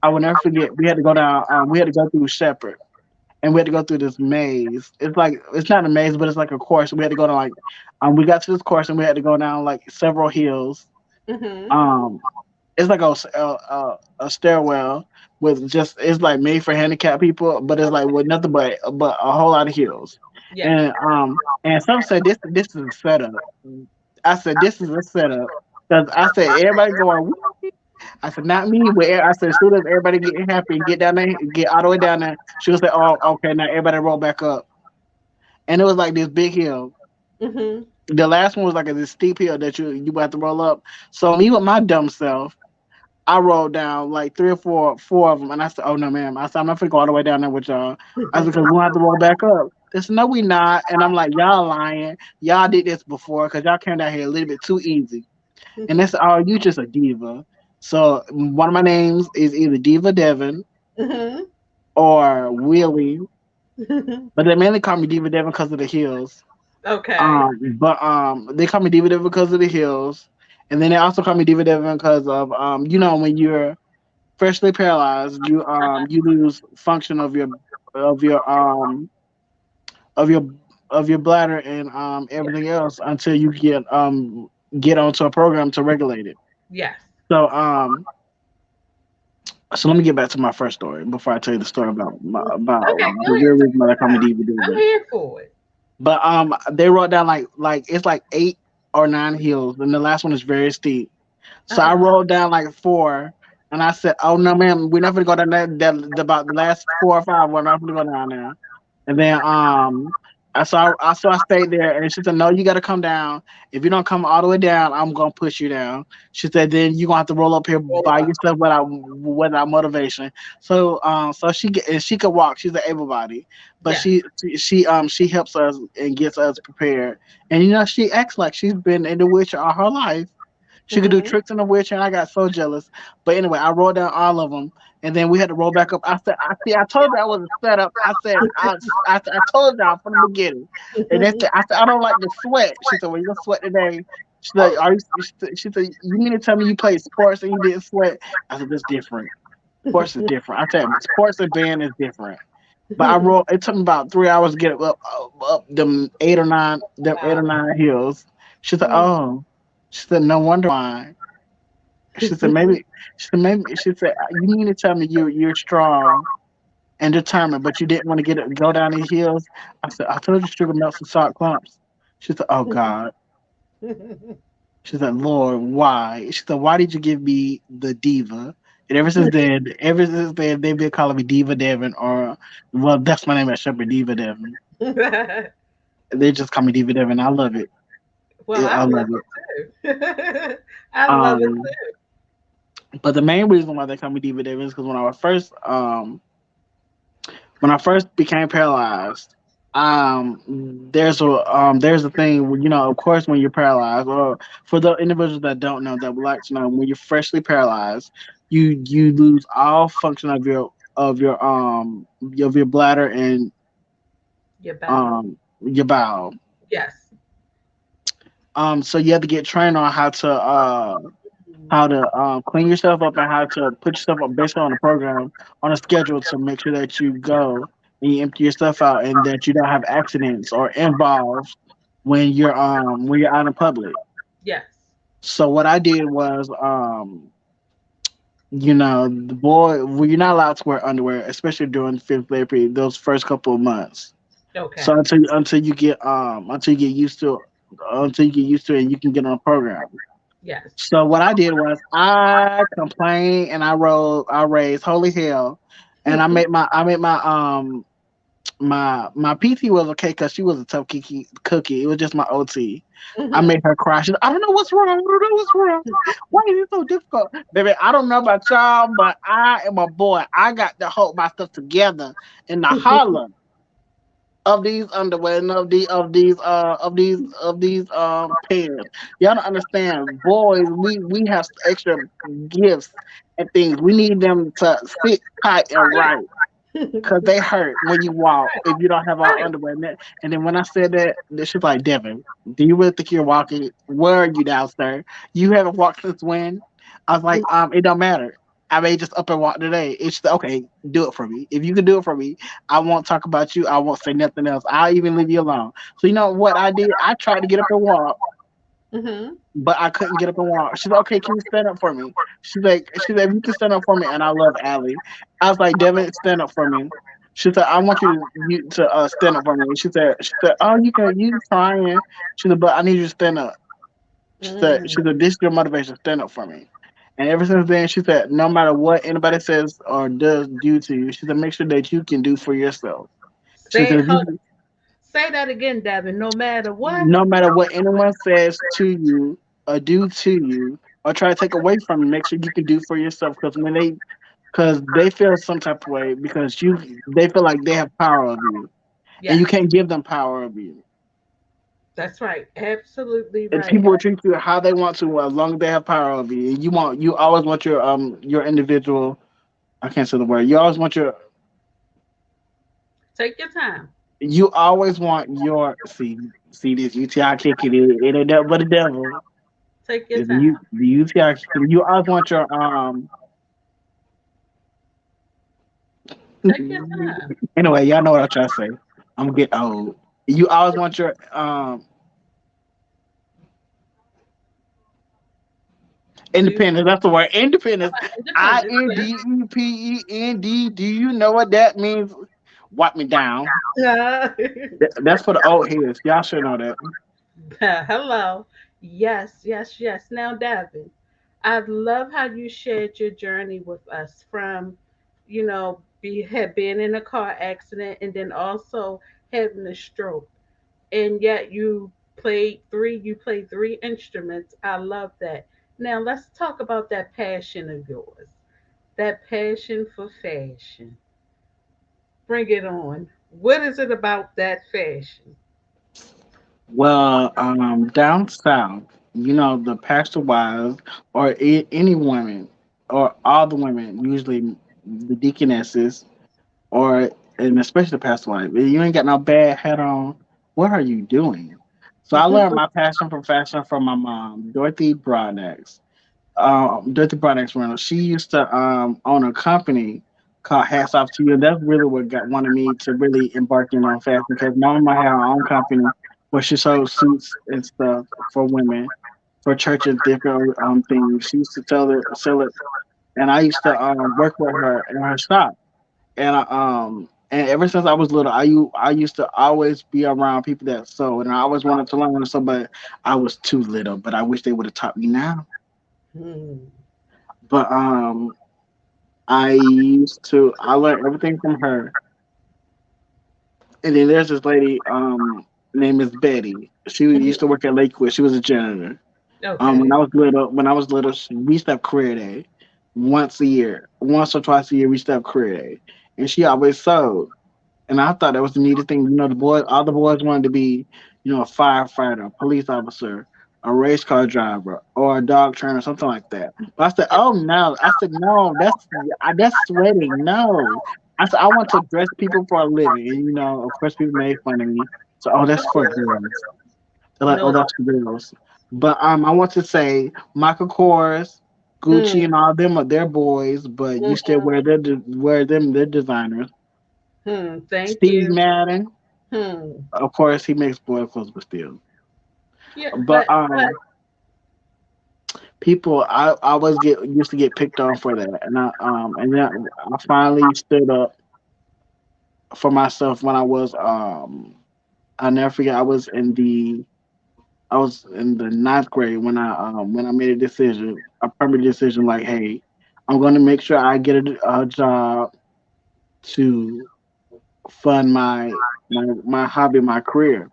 I will never forget. We had to go down. We had to go through Shepherd, and we had to go through this maze. It's not a maze, but it's like a course. We had to go down we got to this course, and we had to go down like several hills. Mhm. Um, it's like a stairwell with just it's like made for handicapped people, but it's like with nothing but a whole lot of hills. Yes. And some said this is a setup. I said this is a setup because I said everybody going. "Woo." I said not me. I said as soon as everybody getting happy and get down there, get all the way down there, she was like, oh okay, now everybody roll back up, and it was like this big hill. Mhm. The last one was like this steep hill that you have to roll up. So me with my dumb self. I rolled down like three or four of them, and I said, "Oh no, ma'am!" I said, "I'm not gonna go all the way down there with y'all." I said, "Because we'll have to roll back up." They said, "No, we not." And I'm like, "Y'all lying? Y'all did this before because y'all came down here a little bit too easy." And they said, "Oh, you just a diva." So one of my names is either Diva Devin Mhm. or Willie, Mhm. but they mainly call me Diva Devin because of the heels. Okay. But they call me Diva Devin because of the heels, and then they also call me Diva Devin because of when you're freshly paralyzed, you lose function of your um of your of your bladder and Yes. everything else until you get onto a program to regulate it. Yes. So so let me get back to my first story before I tell you the story about Okay, the go real ahead. Take reason why they your call me time. Diva I'm Diva. here for it. But they wrote down like it's like 8 or 9 hills, and the last one is very steep. Uh So I huh. rolled down like 4, and I said, "Oh no, ma'am, we're not gonna go down about the last 4 or 5. We're not gonna go down there." And then I stayed there, and she said, "No, you got to come down. If you don't come all the way down, I'm gonna push you down." She said, "Then you gonna have to roll up here Roll by up. yourself without motivation." So she could walk. She's an able body, but Yes. she helps us and gets us prepared. And she acts like she's been in the wheelchair all her life. She could do Mhm. tricks in the wheelchair, and I got so jealous. But anyway, I rolled down all of them, and then we had to roll back up. I said, I told you I was a setup. I told y'all from the beginning." And I said, "I don't like the sweat." She said, "Well, you gonna sweat today?" She said, "You mean to tell me you played sports and you didn't sweat?" I said, "That's different. Sports is different." I said, "Sports and band is different." But I rolled. It took me about 3 hours to get up them 8 or 9 hills. She said, Mhm. "Oh." She said, "No wonder why." She said, "Maybe." She said, "You mean to tell me you're strong and determined, but you didn't want to go down these hills?" I said, "I told you sugar melts and salt clumps." She said, "Oh God." She said, "Lord, why?" She said, "Why did you give me the diva?" And ever since then, they've been calling me Diva Devin, or well, that's my name at Shepherd, Diva Devin. They just call me Diva Devin. I love it. Well, Yeah, I I love love it. it too. I love it Um, but the main reason why they call me Diva Devin is because when I first became paralyzed, there's a thing where, of course, when you're paralyzed, or for the individuals that don't know, that would like to know, when you're freshly paralyzed, you lose all function of your bladder and your bowel. your bowel. Yes. So you have to get trained on how to clean yourself up and how to put yourself up basically on a program, on a schedule, to make sure that you go and you empty your stuff out and that you don't have accidents or involved when you're out in public. Yes. So what I did was the boy, well, you're not allowed to wear underwear, especially during the fifth grade period, those first couple of months. So Okay. until you get used to it and you can get on a program. Yes. So what I did was I complained and I raised holy hell, and I made my my PT was okay because she was a tough cookie. It was just my OT. I Mhm. made her cry. She's, I don't know what's wrong. I don't know what's wrong. Why is it so difficult, baby? I don't know about y'all, but I am a boy. I got to hold my stuff together in the holler of these underwear and of these pants. Y'all don't understand, boys. We have extra gifts and things. We need them to sit tight and Right. right. Cause they hurt when you walk if you don't have our Right. underwear. And then when I said that, she's like, Devin, do you really think you're walking? Where are you now, sir? You haven't walked since when? I was like, it don't matter. I may just up and walk today. It's just, okay, do it for me. If you can do it for me, I won't talk about you. I won't say nothing else. I'll even leave you alone. So you know what I did? I tried to get up and walk, Mhm. but I couldn't get up and walk. She's like, okay, can you stand up for me? She's like, you can stand up for me. And I love Allie. I was like, Devin, stand up for me. She said, I want you to stand up for me. She said, oh, you trying. She said, but I need you to stand up. Mm. She said, this is your motivation, stand up for me. And ever since then, she said, no matter what anybody says or does do to you, she said, make sure that you can do for yourself. She Say said, if hold, you, say that again, Devin. No matter what. no matter what anyone says to you or do to you or try to take away from you, make sure you can do for yourself. Because they feel some type of way because they feel like they have power over you, and you Yes. can't give them power over you. That's right. Absolutely And right. people will treat you how they want to as long as they have power over you. And you always want your individual. I can't say the word. You always want your Take your time. you always want your see this UTI kicking it ain't nothing but the devil. Take your Is time. the UTI kicking you always want your Take your time. anyway, y'all know what I'm trying to say. I'm getting old. You always want your You independence. That's the word. Independence. independent. INDEPEND. Do you know what that means? Wipe me down. Yeah. That's for the old heads. Y'all should know that. Hello. Yes, yes, yes. Now, Devin, I love how you shared your journey with us from, had been in a car accident and then also having a stroke. And yet you played three instruments. I love that. Now let's talk about that passion of yours. That passion for fashion. Bring it on. What is it about that fashion? Well, down south, the pastor wives or any women or all the women, usually the deaconesses or and especially the pastor wife, if you ain't got no bad hat on, what are you doing? So I learned my passion for fashion from my mom, Dorothy Broadnax Reynolds. She used to own a company called Hats Off to You. And that's really what got wanted me to really embark in on fashion because my mama had her own company where she sold suits and stuff for women for churches, different things. She used to sell it, and I used to work with her in her shop. And ever since I was little, I used to always be around people that sewed, and I always wanted to learn so, but I was too little. But I wish they would have taught me now. Hmm. But I learned everything from her. And then there's this lady, named Miss Betty. She used to work at Lakewood. She was a janitor. When Okay. I was little, we used to have career day once a year, once or twice a year. We used to have career day, and she always sewed. And I thought that was the neatest thing. All the boys wanted to be, a firefighter, a police officer, a race car driver, or a dog trainer, something like that. But I said, Yeah. oh no. I said, no, that's sweating. No. I said, I want to dress people for a living. And, of course, people made fun of me. So, oh, that's Of for course. girls. They're like, oh, No. that's for girls. But I want to say Michael Kors, Gucci, Hmm. and all them are their boys, but you still Mm-mm. wear them, their designers. Hmm. Thank Steve you. Madden, Hmm. of course, he makes boy clothes, but still. Yeah, But but people, I always get used to get picked on for that, and then I finally stood up for myself when I never forget. I was in the ninth grade when I made a permanent decision, like, hey, I'm going to make sure I get a job to fund my hobby, my career.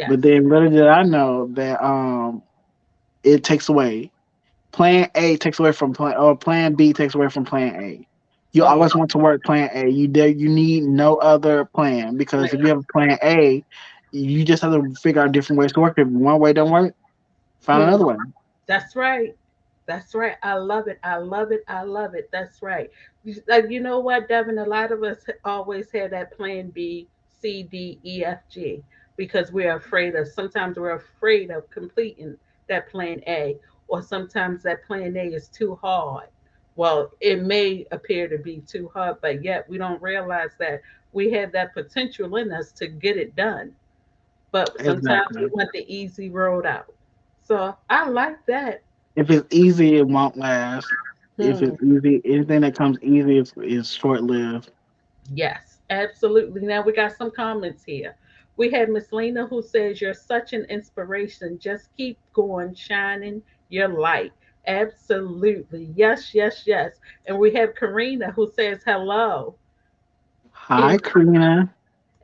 But Yes. then little did I know that it takes away. Plan A takes away from plan, or Plan B takes away from Plan A. You Mm. always want to work Plan A. You need no other plan, because if you Plan. have Plan A, you just have to figure out different ways to work. If one way don't work, find Hmm. another way. That's right. That's right. I love it. I love it. I love it. That's right. Like, you know what, Devin? A lot of us always have that plan B, C, D, E, F, G, because we're afraid of. Sometimes we're afraid of completing that plan A, or sometimes that plan A is too hard. Well, it may appear to be too hard, but yet we don't realize that we have that potential in us to get it done. But sometimes we Exactly. want the easy road out. So I like that. If it's easy, it won't last. If Hmm. it's easy, anything that comes easy is short lived. Yes, absolutely. Now we got some comments here. We have Miss Lena who says, "You're such an inspiration. Just keep going, shining your light." Absolutely. Yes, yes, yes. And we have Karina who says, "Hello." Hi, And Karina.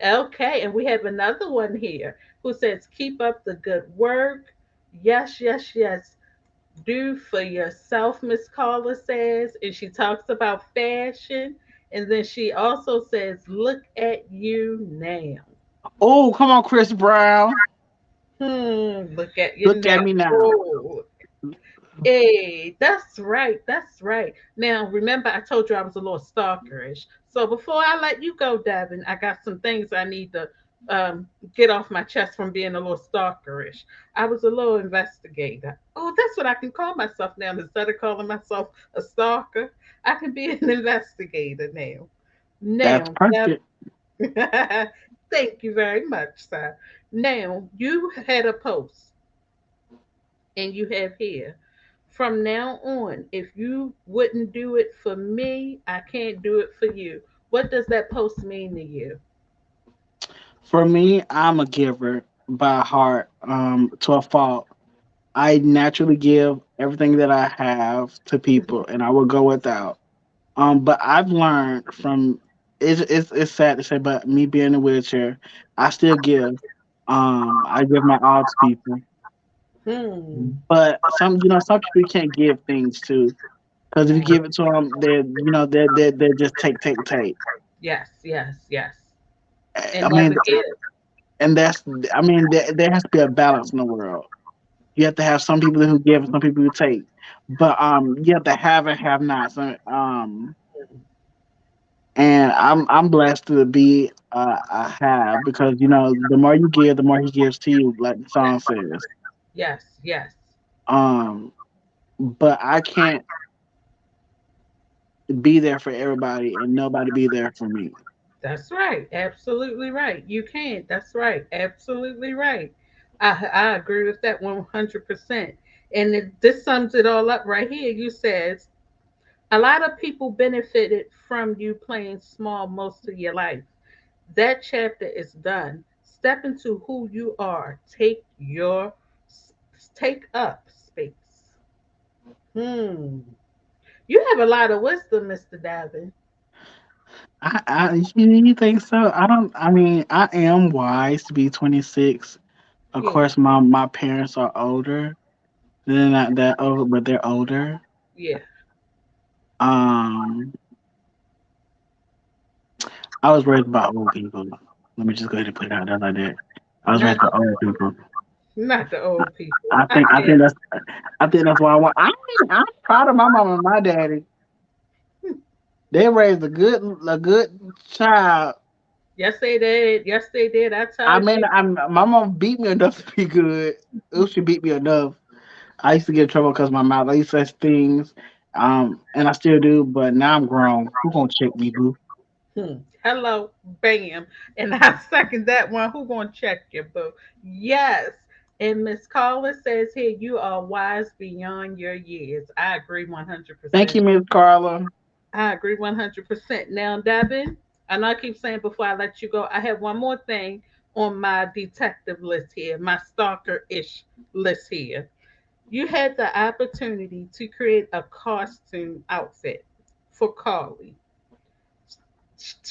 okay, and we have another one here who says, "Keep up the good work." Yes, yes, yes. Do for yourself, Miss Carla says, and she talks about fashion. And then she also says, "Look at you now." Oh, come on, Chris Brown. Look at you Look now. at me now. Oh, hey, that's right. That's right. Now, remember, I told you I was a little stalkerish. So before I let you go, Devin, I got some things I need to get off my chest from being a little stalkerish. I was a little investigator. Oh, that's what I can call myself now. Instead of calling myself a stalker, I can be an investigator now. That's Now, perfect. thank you very much, sir. Now, you had a post and you have here. From now on, if you wouldn't do it for me, I can't do it for you. What does that post mean to you? For me, I'm a giver by heart, to a fault. I naturally give everything that I have to people, and I will go without. But I've learned from, it's sad to say, but me being in a wheelchair, I still give. I give my all to people, Hmm. but some people you can't give things to, because if you give it to them, they just take. Yes, yes, yes. I And mean, never give. and that's I mean there has to be a balance in the world. You have to have some people who give and some people who take, but you have to have and have not. So, and I'm blessed to be I have, because the more you give, the more he gives to you, like the song says. Yes, yes. Um, but I can't be there for everybody and nobody be there for me. That's right. Absolutely right. You can. That's right. Absolutely right. I agree with that 100%. And this sums it all up right here. You says a lot of people benefited from you playing small most of your life. That chapter is done. Step into who you are. Take up space. Hmm. You have a lot of wisdom, Mr. Davin. You think so? I don't. I mean, I am wise to be 26. Of Yeah, course, my parents are older. They're not that old, but they're older. yeah. Um, I was raised by old people. Let me just go ahead and put it out there like that. I was Not raised by the old people. not the old people. I I think I can't. think that's I think that's why I'm proud of my mama and my daddy. They raised a good child. Yes, they did. Yes, they did. I I told mean, you. my mom beat me enough to be good. Ooh, she beat me enough. I used to get in trouble because my mouth. I used to say things, and I still do. But now I'm grown. Who gonna check me, boo? Hello, bam. And I second that one. Who gonna check your boo? Yes. And Miss Carla says here, you are wise beyond your years. I agree Thank 100%. you, Miss Carla. I agree 100%. Now, Devin, I know I keep saying before I let you go, I have one more thing on my detective list here, my stalker ish list here. You had the opportunity to create a costume outfit for Carly.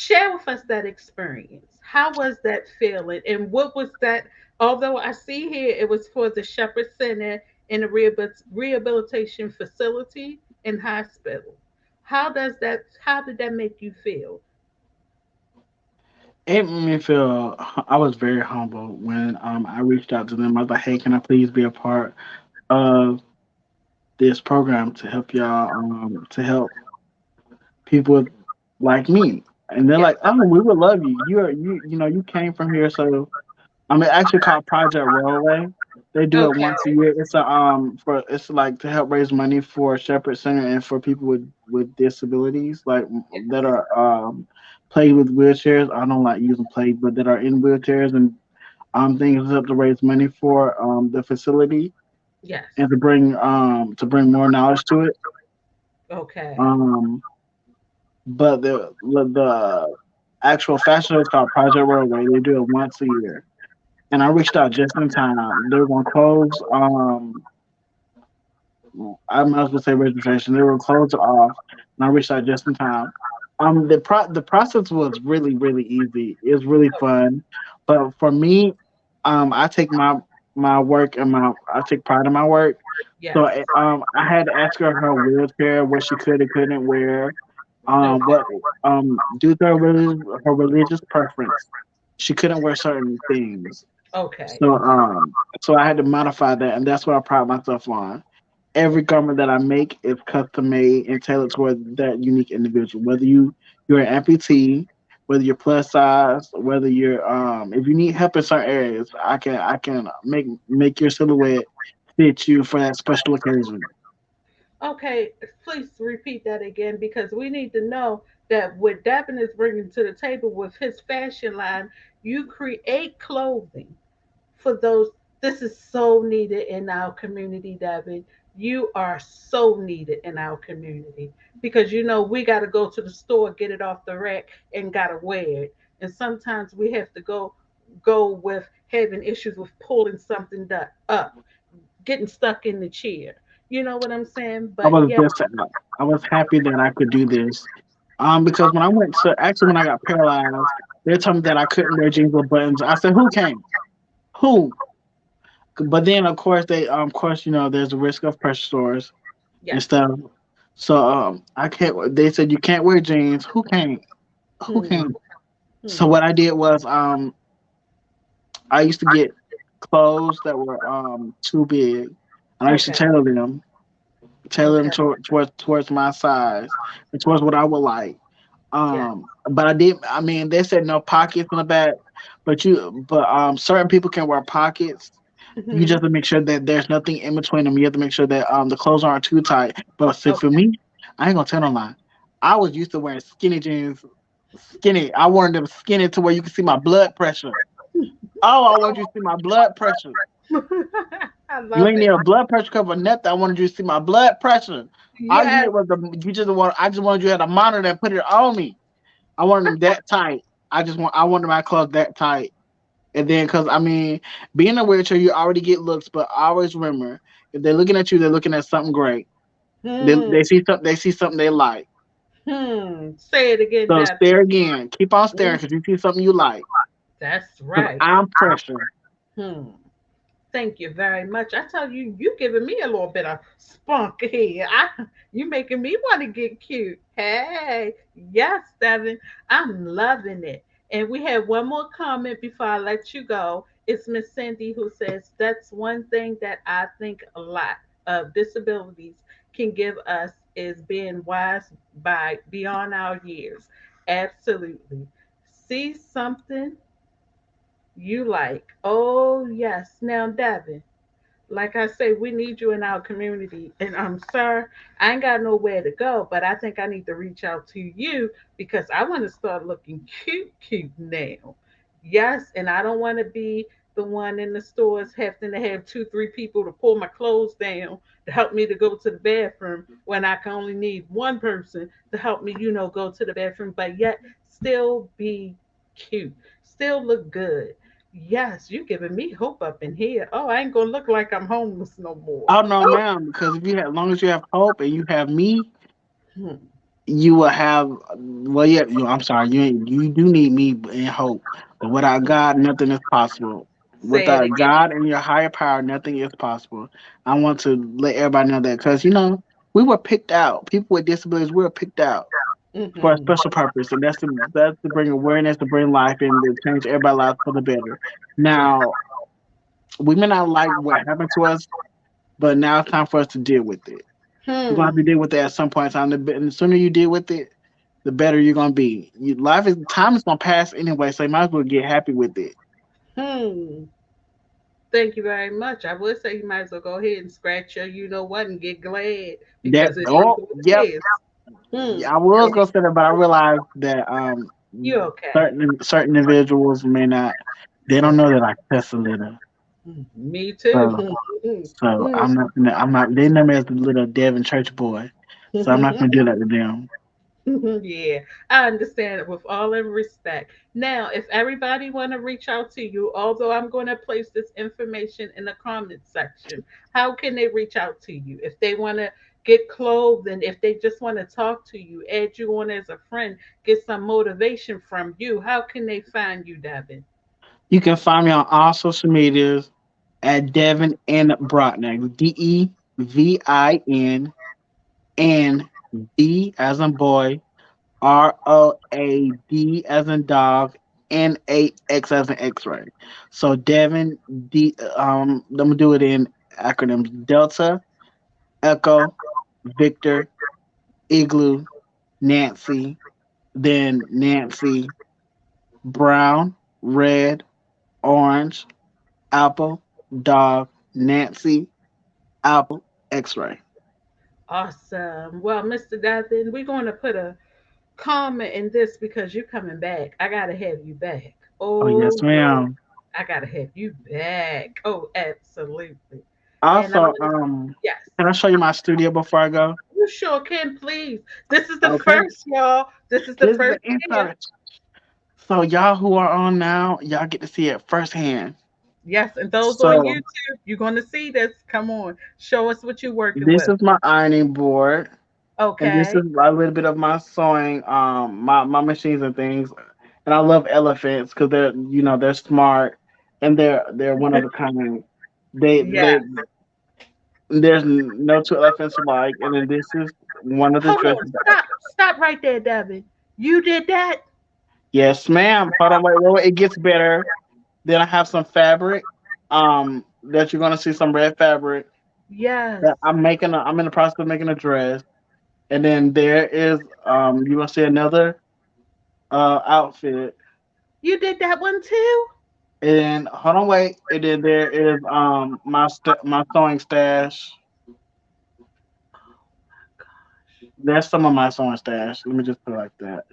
Share with us that experience. How was that feeling? And what was that? Although I see here it was for the Shepherd Center in a rehabilitation facility and hospital. How did that make you feel? It made me feel I was very humble when I reached out to them. I was like, "Hey, can I please be a part of this program to help y'all to help people like me?" And they're Yes. like, "Oh, we would love you. You came from here, so it's actually called Project Railway. They do it Okay. once a year. It's like to help raise money for Shepherd Center and for people with disabilities, like that are plagued with wheelchairs. I don't like using plague, but that are in wheelchairs and things up to raise money for the facility Yes. and to bring more knowledge to it. Okay. Um, but the actual fashion show is called Project Railway. They do it once a year. And I reached out just in time. They were gonna close. I might as well say registration. They were closed off, and I reached out just in time. The process was really really easy. It was really fun, but for me, I take my work and my I take pride in my work. So Yes. I had to ask her wheelchair, what she could and couldn't wear. Okay. What due to her religious preference, she couldn't wear certain things. Okay. So I had to modify that, and that's what I pride myself on. Every garment that I make is custom made and tailored toward that unique individual. Whether you're an amputee, whether you're plus size, whether you're if you need help in certain areas, I can make your silhouette fit you for that special occasion. Okay, please repeat that again because we need to know that what Devin is bringing to the table with his fashion line, you create clothing for those. This is so needed in our community, Devin. You are so needed in our community because we got to go to the store, get it off the rack, and got to wear it. And sometimes we have to go with having issues with pulling something up, getting stuck in the chair. You know what I'm saying? I But was yeah, just I was happy that I could do this. Because when I went to actually when I got paralyzed, they told me that I couldn't wear jeans with buttons. I said, "Who came? Who?" But then of course of course there's a risk of pressure sores and yes. stuff. So I can't. They said you can't wear jeans. Who can't? Who Hmm. can't? So Hmm. what I did was I used to get clothes that were too big, and I used to Okay. tailor them Okay. towards my size and towards what I would like. Yes. But I did. I mean, they said no pockets in the back, but certain people can wear pockets. You Hmm. just have to make sure that there's nothing in between them. You have to make sure that the clothes aren't too tight. But see, for Okay. me, I ain't gonna tell no lie. I was used to wearing skinny jeans, skinny. I wanted them skinny to where you can see my blood pressure. Oh, I want you to see my blood pressure. I You love ain't need it. a blood pressure cuff or nothing. I wanted you to see my blood pressure. All you Yes. need was you just want. I just wanted you to have a monitor and put it on me. I wanted them that tight. I wanted my clothes that tight. And then, cause I mean, being in a wheelchair, you already get looks, but always remember, if they're looking at you, they're looking at something great. Hmm. They see something they like. Hmm. Say it again, So Devin. stare again. Keep on staring, Mm, cause you see something you like. that's Cause right. I'm pressure. Hmm. Thank you very much. I tell you, you giving me a little bit of spunk here. You making me want to get cute. Hey, yes, Devin, I'm loving it. And we have one more comment before I let you go. It's Miss Cindy who says that's one thing that I think a lot of disabilities can give us is being wise by beyond our years. Absolutely. See something you like. Oh yes. Now, Devin, like I say, we need you in our community. And I'm sorry, I ain't got nowhere to go, but I think I need to reach out to you because I want to start looking cute now. Yes, and I don't want to be the one in the stores having to have two, three people to pull my clothes down to help me to go to the bathroom when I can only need one person to help me, go to the bathroom, but yet still be cute, still look good. Yes, you giving me hope up in here. Oh, I ain't gonna look like I'm homeless no more. Oh no, ma'am. Because if you have, as long as you have hope and you have me, Hmm. you will have. Well, yeah, I'm sorry. You do need me in hope, but without God, nothing is possible. Say it Without again. God and your higher power, nothing is possible. I want to let everybody know that because we were picked out. People with disabilities, we were picked out for a Hmm. special purpose, and that's to bring awareness, to bring life, and to change everybody's life for the better. Now, we may not like what happened to us, but now it's time for us to deal with it. You're gonna have to Hmm. deal with it at some point in time. And the sooner you deal with it, the better you're gonna be. Life is time is gonna pass anyway, so you might as well get happy with it. Hmm. Thank you very much. I would say you might as well go ahead and scratch your you know what and get glad That because it is oh what it yep, is. Hmm. I was Go ahead. gonna say that, but I realized that You okay? certain individuals may not they don't Yeah. know that I cuss a little. Me too. So I'm not they know me as the little Devin church boy. So I'm not gonna do that to them. Yeah, I understand it with all in respect. Now, if everybody want to reach out to you, although I'm going to place this information in the comment section, how can they reach out to you? If they want to get clothed and if they just want to talk to you, add you on as a friend, get some motivation from you, how can they find you, Devin? You can find me on all social medias at Devin and Broadnax. DEVIN B as in boy, ROAD as in dog, NAX as in X-ray. So Devin I'm gonna do it in acronyms: Delta, Echo, Victor, Igloo, Nancy, then Nancy, Brown, Red, Orange, Apple, Dog, Nancy, Apple, X-ray. Awesome. Well, Mr. Devin, we're going to put a comment in this because you're coming back. I got to have you back. Oh yes, Oh, no. ma'am. I gotta have you back. Oh, absolutely. And I'm Also, gonna yes. can I show you my studio before I go? You sure can, please. This is the Okay. first, y'all. This is the This is the first year. inside. So y'all who are on now, y'all get to see it firsthand. Yes, and those on So YouTube, you're gonna see this. Come on, show us what you're working this with. is my ironing board, and this Okay. is a little bit of my sewing, my machines and things. And I love elephants because they're smart and they're one of a kind. Yeah. They there's no two elephants alike, and then this is one of the Hold on. dresses. Stop right there, Devin. You did that? Yes, ma'am. Hold on, wait. It gets better. Then I have some fabric. That you're gonna see some red fabric Yes. that I'm in the process of making a dress, and then there is you gonna see another outfit. You did that one too? And hold on, wait. And then there is my sewing stash. There's some of my sewing stash. Let me just put it like that.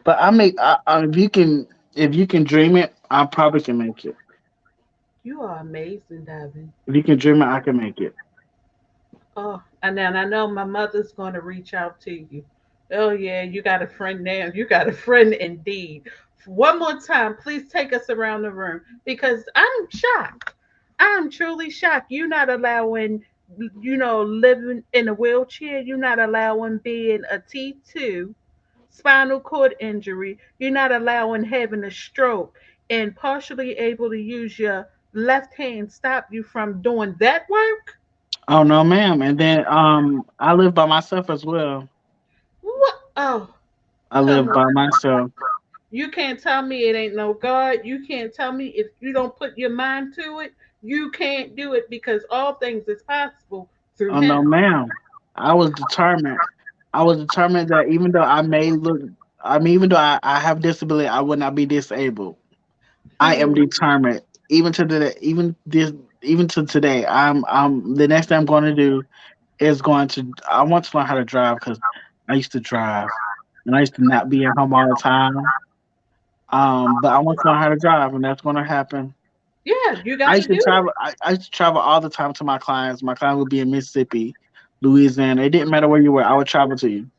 But if you can dream it, I probably can make it. You are amazing, Devin. If you can dream it, I can make it. Oh, and then I know my mother's going to reach out to you. Oh, yeah, you got a friend now. You got a friend indeed. One more time, please take us around the room because I'm shocked. I'm truly shocked. You're not allowing, living in a wheelchair. You're not allowing being a T2, spinal cord injury. You're not allowing having a stroke and partially able to use your left hand stop you from doing that work. Oh no, ma'am. And then I live by myself as well. What? Oh, I come live on. by myself. You can't tell me it ain't no God. You can't tell me if you don't put your mind to it, you can't do it because all things is possible through Oh no, Him. ma'am. I was determined. I was determined that even though even though I have disability, I would not be disabled. I am Hmm. determined. Even to today, I'm the next thing I'm going to do is going to I want to learn how to drive because I used to drive and I used to not be at home all the time. But I want to learn how to drive, and that's going to happen. Yeah, you got to do it. I used to travel all the time to my clients. My client would be in Mississippi, Louisiana. It didn't matter where you were. I would travel to you.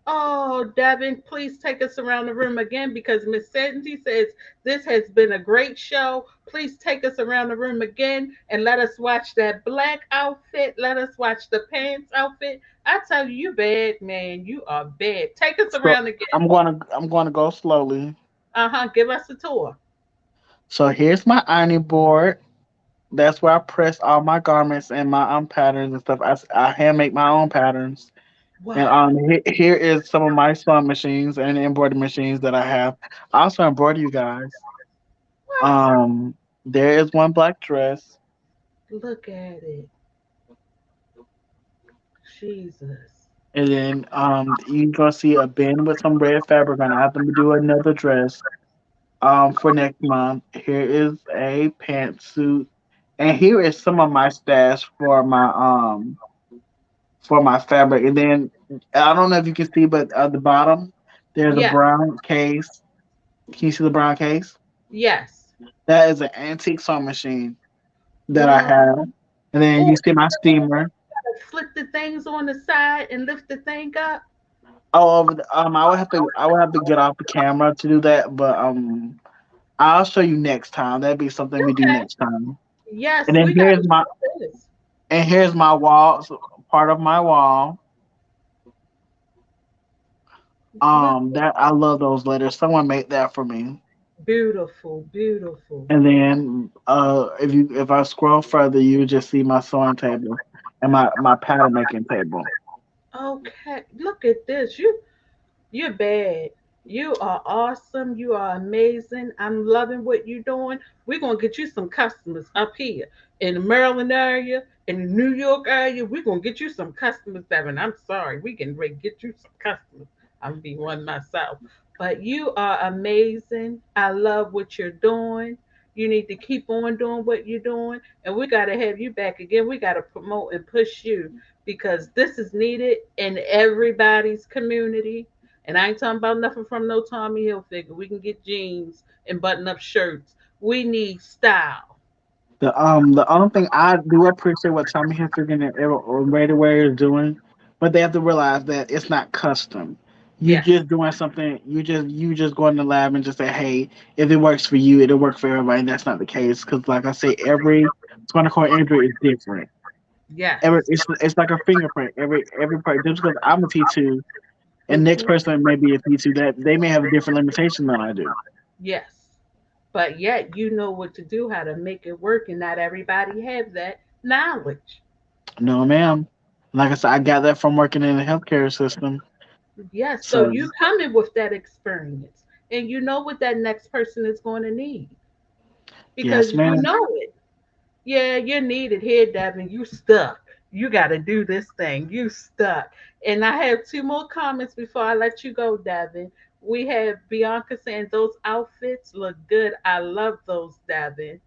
Oh, Devin, please take us around the room again because Miss Sandy says this has been a great show. Please take us around the room again and let us watch that black outfit. Let us watch the pants outfit. I tell you, you bad, man. You are bad. Take us So around again. I'm gonna go slowly. Uh huh. Give us a tour. So here's my ironing board. That's where I press all my garments and my patterns and stuff. I hand make my own patterns. And Wow. here is some of my sewing machines and embroidery machines that I have. I also embroider you guys. What? Um, there is one black dress, Look at it. Jesus. and then you gonna see a bin with some red fabric on it. I have to do another dress for next month. Here is a pantsuit, and here is some of my stash for my fabric. And then I don't know if you can see, but at the bottom there's a Yes. brown case. Can you see the brown case? Yes. That is an antique sewing machine that I Wow. have. And then Oh, you see my steamer. flip the things on the side and lift the thing up. Oh, I would have to get off the camera to do that, but I'll show you next time. That'd be something we do Okay. next time. And Yes, then we got to show this. here's my wall, so part of my wall. Look, That I love those letters. Someone made that for me. beautiful, beautiful. And then if I scroll further, you just see my sewing table and my pattern making table. Okay, look at this. You're bad. You are awesome. You are amazing. I'm loving what you're doing. We're gonna get you some customers up here in the Maryland area, in the New York area. We're gonna get you some customers, Devin. I'm sorry. We can ready to get you some customers. I'm gonna be one myself. But you are amazing. I love what you're doing. You need to keep on doing what you're doing. And we gotta have you back again. We gotta promote and push you because this is needed in everybody's community, and I ain't talking about nothing from no Tommy Hilfiger. We can get jeans and button up shirts. We need style. The only thing I do appreciate what Tommy Hilfiger and Ready Wear is doing, but they have to realize that it's not custom. You Yes, just doing something. You just go in the lab and just say, hey, if it works for you, it'll work for everybody. And that's not the case because, like I say, every spinal cord injury is different. Every yes. it's like a fingerprint. Every part just because I'm a T2 and next Hmm. person may be a T2, that they may have a different limitation than I do. Yes. But yet you know what to do, how to make it work, and not everybody have that knowledge. No, ma'am. Like I said, I got that from working in the healthcare system. Yes, so So you coming with that experience, and you know what that next person is going to need yes, because you ma'am. know it. Yeah, you're needed here, Devin. You stuck. You got to do this thing. You stuck. And I have two more comments before I let you go, Devin. We have Bianca saying those outfits look good. I love those, Devin.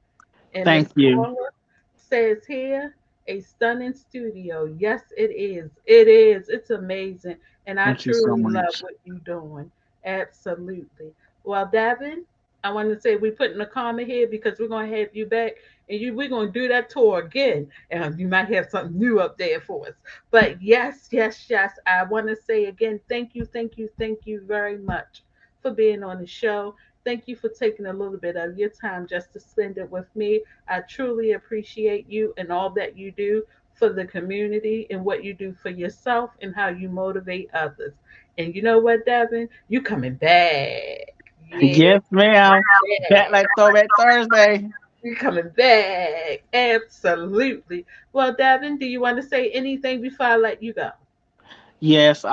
And Thank Miss you. Paula says here, a stunning studio. Yes, it is. It is. It's amazing. And I Thank you so truly love much. what you're doing. Absolutely. Well, Davin, I want to say we put in a comment here because we're going to have you back and we're going to do that tour again. And you might have something new up there for us. But yes, yes, yes. I want to say again, thank you, thank you, thank you very much for being on the show. Thank you for taking a little bit of your time just to spend it with me. I truly appreciate you and all that you do for the community and what you do for yourself and how you motivate others. And you know what, Devin? You coming back. Yeah, Yes, ma'am. Back like Throwback Thursday. you coming back. Absolutely. Well, Devin, do you want to say anything before I let you go? Yes.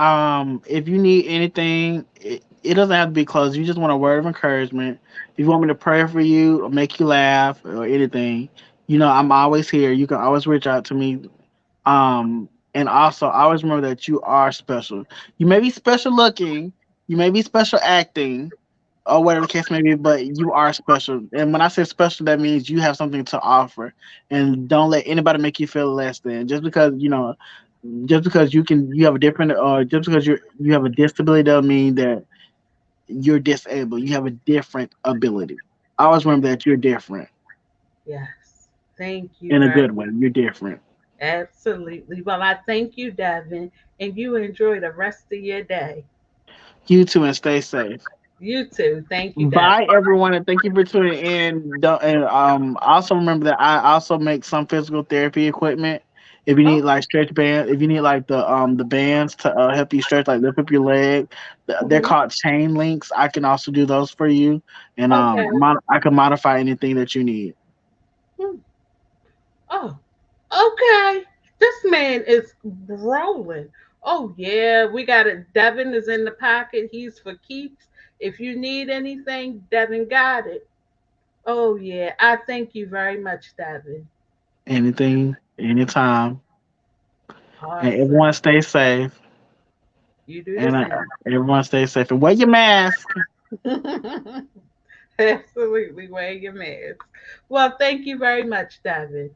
If you need anything, it doesn't have to be close. You just want a word of encouragement. If you want me to pray for you or make you laugh or anything, I'm always here. You can always reach out to me. And also always remember that you are special. You may be special looking, you may be special acting, or whatever the case may be, but you are special. And when I say special, that means you have something to offer. And don't let anybody make you feel less than. Just because you have a different, or just because you have a disability doesn't mean that you're disabled. You have a different ability. Always remember that you're different Yes. Thank you in a very good way. You're different. Absolutely. Well, I thank you, Devin, and you enjoy the rest of your day. You too, and stay safe. You too. Thank you, Devin. Bye, everyone, and thank you for tuning in. And also remember that I also make some physical therapy equipment. If you need Oh, like stretch band, if you need like the bands to help you stretch, like lift up your leg, they're hmm, called chain links. I can also do those for you, and okay. I can modify anything that you need. Hmm. Oh, okay. This man is rolling. Oh yeah, we got it. Devin is in the pocket. He's for keeps. If you need anything, Devin got it. Oh yeah, I thank you very much, Devin. Anything, anytime, and Awesome. everyone stay safe. You do the And same. everyone stay safe and wear your mask. Absolutely, wear your mask. Well, thank you very much, Devin.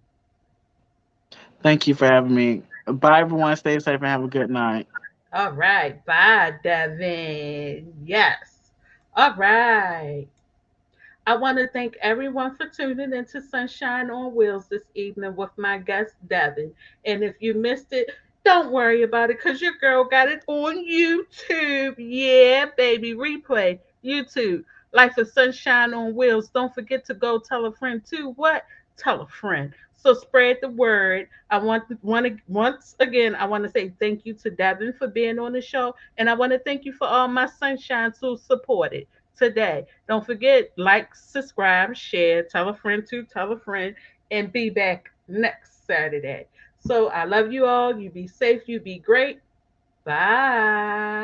Thank you for having me. Bye, everyone. Stay safe and have a good night. All right, bye, Devin. Yes. All right. I want to thank everyone for tuning into Sunshine on Wheels this evening with my guest, Devin. And if you missed it, don't worry about it because your girl got it on YouTube. Yeah, baby. Replay, YouTube. Life of Sunshine on Wheels. Don't forget to go tell a friend too. What? Tell a friend. So spread the word. Once again, I want to say thank you to Devin for being on the show. And I want to thank you for all my sunshines who supported today. Don't forget, like, subscribe, share, tell a friend to tell a friend, and be back next Saturday. So I love you all. You be safe. You be great. Bye.